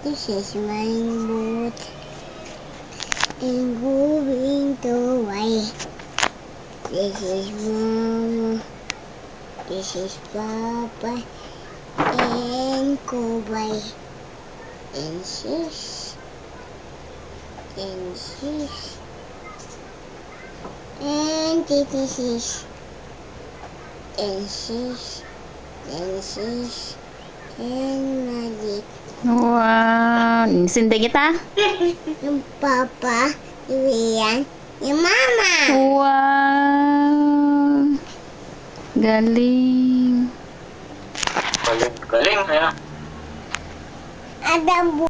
This is my boat and going to away. This is Mama. This is Papa and Kobe and sis and Titi sis and Magic. Wow, sindi kita? Yung Papa, yung Ian, yung Mama. Wow, galing. Galing, galing. Ayan. Ada